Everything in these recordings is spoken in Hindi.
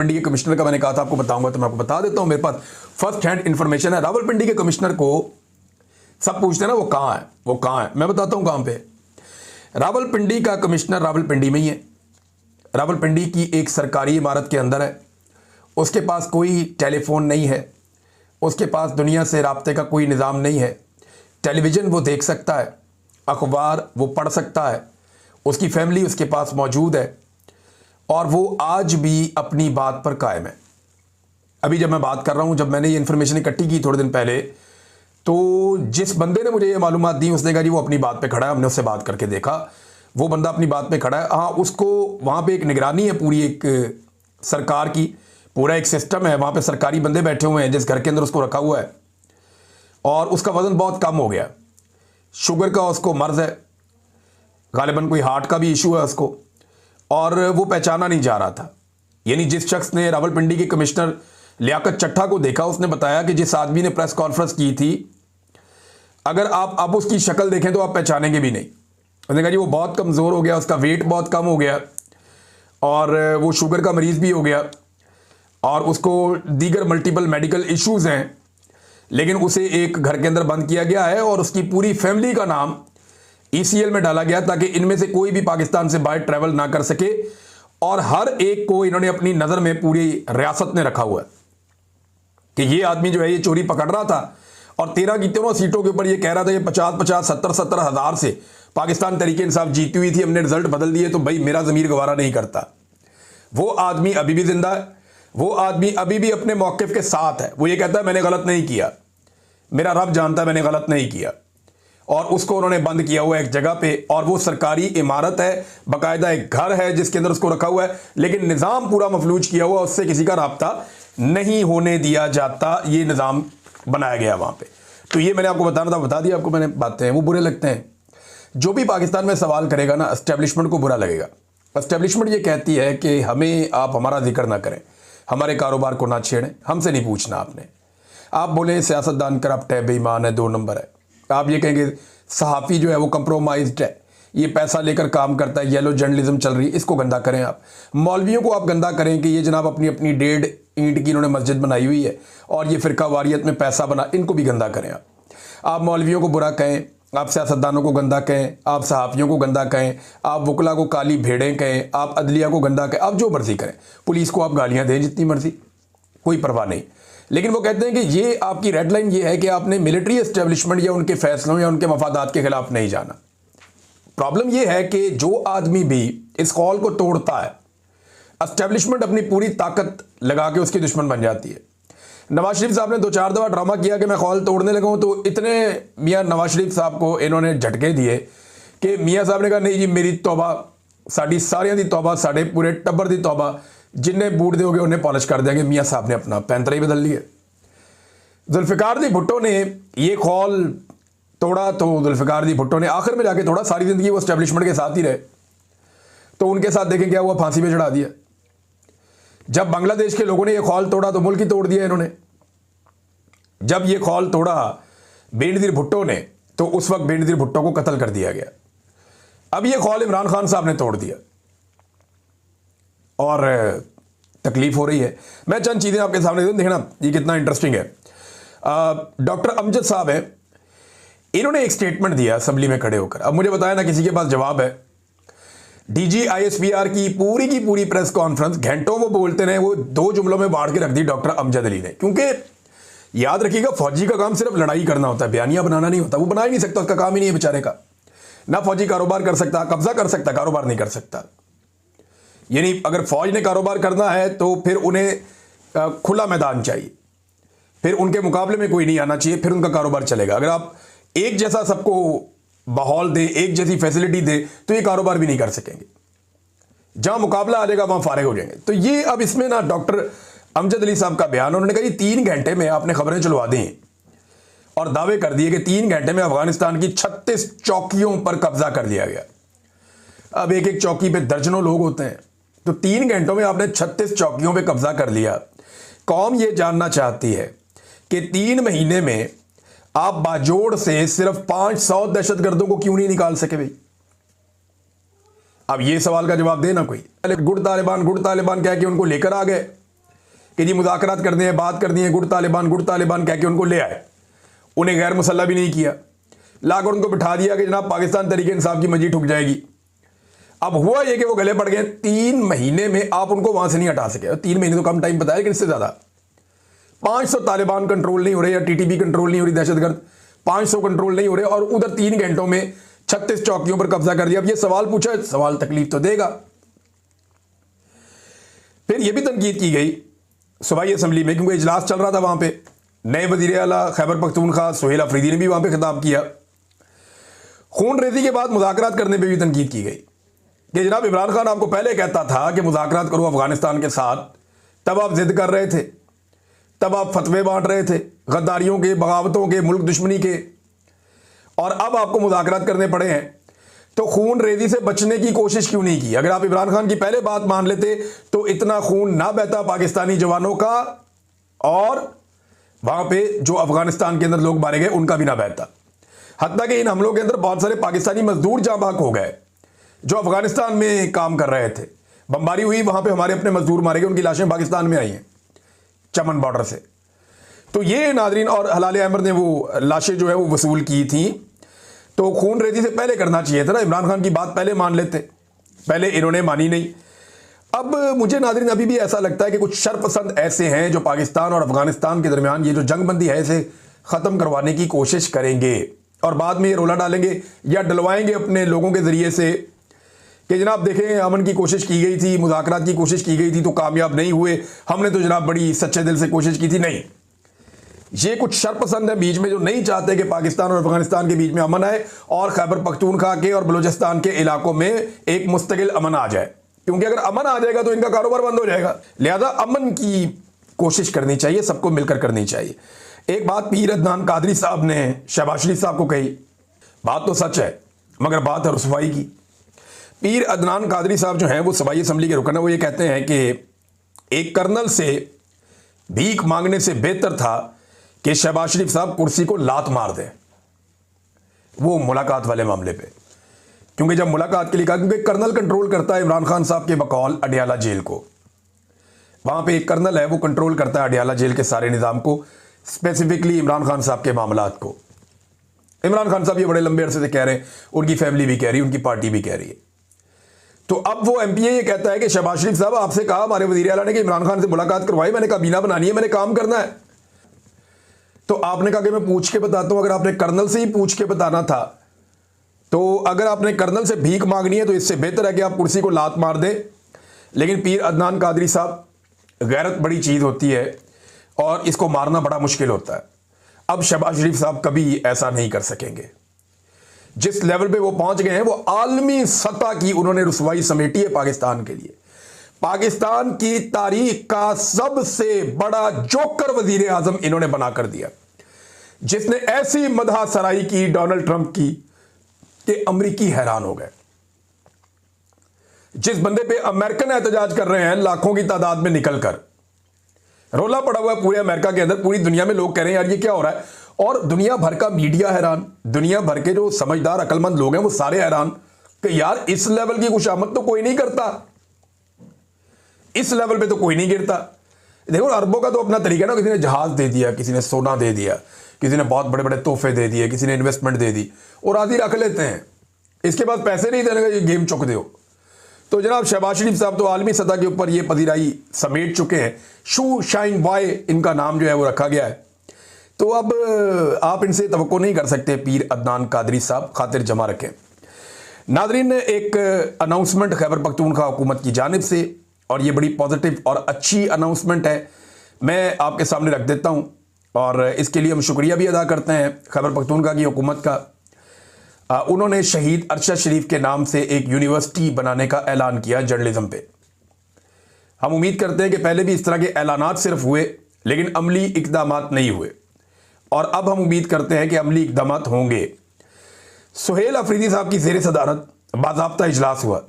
रावलपिंडी के कमिश्नर का मैंने कहा था आपको बताऊंगा, तो मैं आपको बता देता हूं। मेरे पास फर्स्ट हैंड इंफॉर्मेशन है। रावलपिंडी के कमिश्नर को सब पूछते हैं ना वो कहां है, वो कहां है। मैं बताता हूं कहां पे। रावलपिंडी का कमिश्नर रावलपिंडी में ही है। रावलपिंडी की एक सरकारी इमारत के अंदर है। उसके पास कोई टेलीफोन नहीं है, उसके पास दुनिया से राब्ते का कोई निज़ाम नहीं है। टेलीविज़न वो देख सकता है, अखबार वो पढ़ सकता है, उसकी फैमिली उसके पास मौजूद है और वो आज भी अपनी बात पर कायम है। अभी जब मैं बात कर रहा हूँ, जब मैंने ये इन्फॉर्मेशन इकट्ठी की थोड़े दिन पहले, तो जिस बंदे ने मुझे ये मालूमात दी उसने कहा जी वो अपनी बात पे खड़ा है। हमने उससे बात करके देखा, वो बंदा अपनी बात पे खड़ा है। हाँ, उसको वहाँ पे एक निगरानी है पूरी, एक सरकार की, पूरा एक सिस्टम है। वहाँ पे सरकारी बंदे बैठे हुए हैं जिस घर के अंदर उसको रखा हुआ है, और उसका वज़न बहुत कम हो गया। शुगर का उसको मर्ज़ है, गालिबन कोई हार्ट का भी इशू है उसको, और वो पहचाना नहीं जा रहा था। यानी जिस शख्स ने रावलपिंडी के कमिश्नर लियाकत चट्ठा को देखा, उसने बताया कि जिस आदमी ने प्रेस कॉन्फ्रेंस की थी, अगर आप अब उसकी शक्ल देखें तो आप पहचानेंगे भी नहीं। उसने कहा जी वो बहुत कमज़ोर हो गया, उसका वेट बहुत कम हो गया और वो शुगर का मरीज़ भी हो गया और उसको दीगर मल्टीपल मेडिकल इश्यूज़ हैं, लेकिन उसे एक घर के अंदर बंद किया गया है और उसकी पूरी फैमिली का नाम ECL में डाला गया ताकि इनमें से कोई भी पाकिस्तान से बाहर ट्रैवल ना कर सके। और हर एक को इन्होंने अपनी नज़र में पूरी रियासत ने रखा हुआ है कि ये आदमी जो है ये चोरी पकड़ रहा था और 13 की 13 सीटों के ऊपर ये कह रहा था ये 50-50 70-70 हज़ार से पाकिस्तान तरीके इंसाफ जीती हुई थी, हमने रिजल्ट बदल दिए तो भाई मेरा ज़मीर गवारा नहीं करता। वो आदमी अभी भी जिंदा है, वो आदमी अभी भी अपने मौक़िफ़ के साथ है। वो ये कहता है मैंने गलत नहीं किया, मेरा रब जानता है मैंने गलत नहीं किया। और उसको उन्होंने बंद किया हुआ है एक जगह पे, और वो सरकारी इमारत है, बाकायदा एक घर है जिसके अंदर उसको रखा हुआ है, लेकिन निज़ाम पूरा मफलूज किया हुआ, उससे किसी का राब्ता नहीं होने दिया जाता। ये निज़ाम बनाया गया वहाँ पे। तो ये मैंने आपको बताना था, बता दिया आपको मैंने। बातें हैं वो बुरे लगते हैं। जो भी पाकिस्तान में सवाल करेगा ना, एस्टेब्लिशमेंट को बुरा लगेगा। एस्टेब्लिशमेंट ये कहती है कि हमें आप हमारा जिक्र ना करें, हमारे कारोबार को ना छेड़ें, हमसे नहीं पूछना आपने। आप बोले सियासतदान करप्ट है, बेईमान है, 2 नंबर है। आप ये कहेंगे सहाफ़ी जो है वो कंप्रोमाइज्ड है, ये पैसा लेकर काम करता है, येलो जर्नलिज्म चल रही है, इसको गंदा करें आप। मौलवियों को आप गंदा करें कि ये जनाब अपनी अपनी 1.5 ईंट की इन्होंने मस्जिद बनाई हुई है और ये फ़िरका वारियत में पैसा बना, इनको भी गंदा करें आप। आप मौलवियों को बुरा कहें, आप सियासतदानों को गंदा कहें, आप सहाफ़ियों को गंदा कहें, आप वकला को काली भेड़ें कहें, आप अदलिया को गंदा कहें, आप जो मर्ज़ी करें। पुलिस को आप गालियाँ दें जितनी मर्ज़ी, कोई परवाह नहीं। लेकिन वो कहते हैं कि ये आपकी रेड लाइन ये है कि आपने मिलिट्री एस्टेब्लिशमेंट या उनके फैसलों या उनके मफादात के खिलाफ नहीं जाना। प्रॉब्लम ये है कि जो आदमी भी इस कॉल को तोड़ता है, एस्टेब्लिशमेंट अपनी पूरी ताकत लगा के उसकी दुश्मन बन जाती है। नवाज शरीफ साहब ने 2-4 दफ़ा ड्रामा किया कि मैं कॉल तोड़ने लगा हूँ, तो इतने मियाँ नवाज शरीफ साहब को इन्होंने झटके दिए कि मियाँ साहब ने कहा नहीं जी मेरी तौबा, साड़ी सारियां दी तौबा, साढ़े पूरे टब्बर दी तौबा, जिन्हें बूट दोगे उन्हें पॉलिश कर देंगे। मियाँ साहब ने अपना पैंतरा ही बदल लिया। जुल्फ़िकार दी भुट्टो ने ये कॉल तोड़ा तो जुल्फ़िकार दी भुट्टो ने आखिर में जाके तोड़ा। सारी ज़िंदगी वो एस्टेब्लिशमेंट के साथ ही रहे, तो उनके साथ देखें क्या हुआ, फांसी पे चढ़ा दिया। जब बांग्लादेश के लोगों ने ये कॉल तोड़ा तो मुल्क ही तोड़ दिया इन्होंने। जब ये कॉल तोड़ा बेनज़ीर भुट्टो ने, तो उस वक्त बेनज़ीर भुट्टो को कत्ल कर दिया गया। अब ये कॉल इमरान खान साहब ने तोड़ दिया और तकलीफ हो रही है। मैं चंद चीज़ें आपके सामने देखना ये कितना इंटरेस्टिंग है। डॉक्टर अमजद साहब हैं, इन्होंने एक स्टेटमेंट दिया असेंबली में खड़े होकर। अब मुझे बताया ना किसी के पास जवाब है। DG ISPR की पूरी प्रेस कॉन्फ्रेंस घंटों वो बोलते रहे, वो 2 जुमलों में बांट के रख दी डॉक्टर अमजद अली ने। क्योंकि याद रखिएगा फौजी का काम सिर्फ लड़ाई करना होता है, बयानियां बनाना नहीं होता। वो बना ही नहीं सकता, उसका काम ही नहीं है बेचारे का। ना फौजी कारोबार कर सकता, कब्जा कर सकता, कारोबार नहीं कर सकता। यानी अगर फौज ने कारोबार करना है तो फिर उन्हें खुला मैदान चाहिए, फिर उनके मुकाबले में कोई नहीं आना चाहिए, फिर उनका कारोबार चलेगा। अगर आप एक जैसा सबको माहौल दें, एक जैसी फैसिलिटी दें, तो ये कारोबार भी नहीं कर सकेंगे। जहां मुकाबला आ जाएगा वहां फारिग हो जाएंगे। तो ये अब इसमें ना डॉक्टर अमजद अली साहब का बयान, उन्होंने कहा 3 घंटे में आपने खबरें चलवा दी और दावे कर दिए कि 3 घंटे में अफगानिस्तान की 36 चौकियों पर कब्जा कर लिया गया। अब एक चौकी पे दर्जनों लोग होते हैं, तो 3 घंटों में आपने 36 चौकियों पे कब्जा कर लिया। कौम ये जानना चाहती है कि 3 महीने में आप बाजोड़ से सिर्फ 500 दहशतगर्दों को क्यों नहीं निकाल सके भाई? अब ये सवाल का जवाब देना कोई। गुड़ तालिबान कह के उनको लेकर आ गए, कि जी मुज़ाकरात करने हैं, बात करनी है, गुड तालिबान कह के उनको ले आए, उन्हें गैर मुसल्ला भी नहीं किया, लाकर उनको बिठा दिया कि जनाब पाकिस्तान तरीके इंसाफ की मंजी ठुक जाएगी। अब हुआ ये कि वो गले पड़ गए। 3 महीने में आप उनको वहां से नहीं हटा सके। 3 महीने तो कम टाइम बताया, लेकिन इससे ज्यादा 500 तालिबान कंट्रोल नहीं हो रहे या टीटीपी कंट्रोल नहीं हो रही, दहशतगर्द 500 कंट्रोल नहीं हो रहे, और उधर 3 घंटों में 36 चौकियों पर कब्जा कर दिया। अब ये सवाल पूछा, सवाल तकलीफ तो देगा। फिर यह भी तनकीद की गई सूबाई असम्बली में, क्योंकि इजलास चल रहा था वहां पे, नए वजीर आला खैबर पख्तूनख्वा सुहेल अफरीदी ने भी वहां पे खिताब किया। खून रेजी के बाद मुज़ाकरात करने पे भी तनकीद की गई कि जनाब इमरान खान आपको पहले कहता था कि मुज़ाकरात करो अफगानिस्तान के साथ, तब आप जिद कर रहे थे, तब आप फतवे बांट रहे थे गद्दारियों के, बगावतों के, मुल्क दुश्मनी के, और अब आपको मुज़ाकरात करने पड़े हैं। तो खून रेजी से बचने की कोशिश क्यों नहीं की? अगर आप इमरान खान की पहले बात मान लेते तो इतना खून ना बहता पाकिस्तानी जवानों का, और वहां पे जो अफगानिस्तान के अंदर लोग मारे गए उनका भी ना बहता। हत्ता कि इन हमलों के अंदर बहुत सारे पाकिस्तानी मजदूर जाँ बाक हो गए जो अफगानिस्तान में काम कर रहे थे। बमबारी हुई, वहां पे हमारे अपने मजदूर मारे गए, उनकी लाशें पाकिस्तान में आई हैं चमन बॉर्डर से। तो ये नादरीन, और हलाल अहमद ने वो लाशें जो है वो वसूल की थी। तो खून रेजी से पहले करना चाहिए था ना, इमरान खान की बात पहले मान लेते, पहले इन्होंने मानी नहीं। अब मुझे नादरीन अभी भी ऐसा लगता है कि कुछ शरपसंद ऐसे हैं जो पाकिस्तान और अफगानिस्तान के दरमियान ये जो जंगबंदी है इसे ख़त्म करवाने की कोशिश करेंगे, और बाद में ये रोला डालेंगे या डलवाएंगे अपने लोगों के ज़रिए से कि जनाब देखें अमन की कोशिश की गई थी, मुज़ाकरात की कोशिश की गई थी तो कामयाब नहीं हुए, हमने तो जनाब बड़ी सच्चे दिल से कोशिश की थी। नहीं, ये कुछ शरपसंद है बीच में जो नहीं चाहते कि पाकिस्तान और अफगानिस्तान के बीच में अमन आए और खैबर पख्तूनख्वा के और बलूचिस्तान के इलाकों में एक मुस्तकिल अमन आ जाए, क्योंकि अगर अमन आ जाएगा तो इनका कारोबार बंद हो जाएगा। लिहाजा अमन की कोशिश करनी चाहिए, सबको मिलकर करनी चाहिए। एक बात पीर अदनान कादरी साहब ने शहबाज शरीफ साहब को कही, बात तो सच है मगर बात है रुसवाई की। पीर अदनान कादरी साहब जो हैं वो सूबाई असम्बली के रुकन है, वो ये कहते हैं कि एक कर्नल से भीख मांगने से बेहतर था कि शहबाज शरीफ साहब कुर्सी को लात मार दें, वो मुलाकात वाले मामले पे। क्योंकि जब मुलाकात के लिए कहा, क्योंकि कर्नल कंट्रोल करता है इमरान खान साहब के बकौल अडियाला जेल को, वहां पे एक कर्नल है वो कंट्रोल करता है अडियाला जेल के सारे निज़ाम को, स्पेसिफिकली इमरान खान साहब के मामलात को। इमरान खान साहब ये बड़े लंबे अरसे से कह रहे हैं, उनकी फैमिली भी कह रही है, उनकी पार्टी भी कह रही है। तो अब वो एमपीए ये कहता है कि शहबाज शरीफ साहब आपसे कहा हमारे वजीर आला ने कि इमरान खान से मुलाकात करवाई, मैंने कहा बीना बनानी है, मैंने काम करना है। तो आपने कहा कि मैं पूछ के बताता हूं। अगर आपने कर्नल से ही पूछ के बताना था, तो अगर आपने कर्नल से भीख मांगनी है तो इससे बेहतर है कि आप कुर्सी को लात मार दें। लेकिन पीर अदनान कादरी साहब, गैरत बड़ी चीज़ होती है और इसको मारना बड़ा मुश्किल होता है। अब शहबाज शरीफ साहब कभी ऐसा नहीं कर सकेंगे। जिस लेवल पे वो पहुंच गए हैं, वो आलमी सतह की उन्होंने रुसवाई समेटी है पाकिस्तान के लिए। पाकिस्तान की तारीख का सबसे बड़ा जोकर वजीर आजम इन्होंने बनाकर दिया, जिसने ऐसी मदह सराई की डोनाल्ड ट्रंप की कि अमरीकी हैरान हो गए। जिस बंदे पे अमेरिकन एहतजाज कर रहे हैं लाखों की तादाद में निकलकर, रोला पड़ा हुआ है पूरे अमेरिका के अंदर, पूरी दुनिया में लोग कह रहे हैं यार ये क्या हो रहा है, और दुनिया भर का मीडिया हैरान, दुनिया भर के जो समझदार अकलमंद लोग हैं वो सारे हैरान कि यार इस लेवल की खुशामद तो कोई नहीं करता, इस लेवल पे तो कोई नहीं गिरता। देखो अरबों का तो अपना तरीका ना, किसी ने जहाज दे दिया, किसी ने सोना दे दिया, किसी ने बहुत बड़े बड़े तोहफे दे दिए, किसी ने इन्वेस्टमेंट दे दी और आदि रख लेते हैं, इसके बाद पैसे नहीं देने का ये गेम चुक दो। तो जनाब शहबाज शरीफ साहब तो आलमी सतह के ऊपर ये पजीराई समेट चुके हैं, शू शाइन वाई इनका नाम जो है वो रखा गया है। तो अब आप इनसे तवक्को नहीं कर सकते पीर अदनान कादरी साहब, खातिर जमा रखें। नादरीन, एक अनाउंसमेंट खैबर पख्तूनख्वा हुकूमत की जानिब से, और ये बड़ी पॉजिटिव और अच्छी अनाउंसमेंट है, मैं आपके सामने रख देता हूँ और इसके लिए हम शुक्रिया भी अदा करते हैं खैबर पख्तूनख्वा की हुकूमत का। उन्होंने शहीद अरशद शरीफ के नाम से एक यूनिवर्सिटी बनाने का ऐलान किया जर्नलिज्म पे। हम उम्मीद करते हैं कि पहले भी इस तरह के ऐलानात सिर्फ हुए लेकिन अमली इकदामात नहीं हुए, और अब हम उम्मीद करते हैं कि अमली इकदामात होंगे। सुहेल अफरीदी साहब की ज़ेर सदारत बाज़ाब्ता इजलास हुआ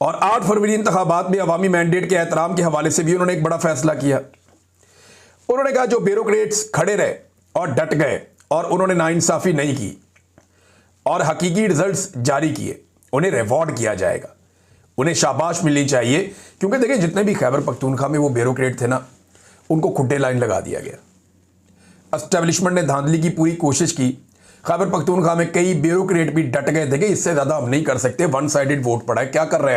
और 8 फरवरी इंतखाबात में अवामी मैंडेट के एहतराम के हवाले से भी उन्होंने एक बड़ा फैसला किया। उन्होंने कहा जो ब्यूरोक्रेट्स खड़े रहे और डट गए और उन्होंने नाइंसाफ़ी नहीं की और हकीकी रिजल्ट्स जारी किए, उन्हें रिवॉर्ड किया जाएगा, उन्हें शाबाश मिलनी चाहिए, क्योंकि देखिए जितने भी खैबर पख्तूनख्वा में वो ब्यूरोक्रेट थे ना, उनको खुट्टे लाइन लगा दिया गया। एस्टेब्लिशमेंट ने धांधली की पूरी कोशिश की। खैबर पख्तूनख्वा में कई ब्यूरोक्रेट भी डट गए थे कि इससे ज़्यादा हम नहीं कर सकते, वन साइडेड वोट पड़ा है, क्या कर रहे हैं।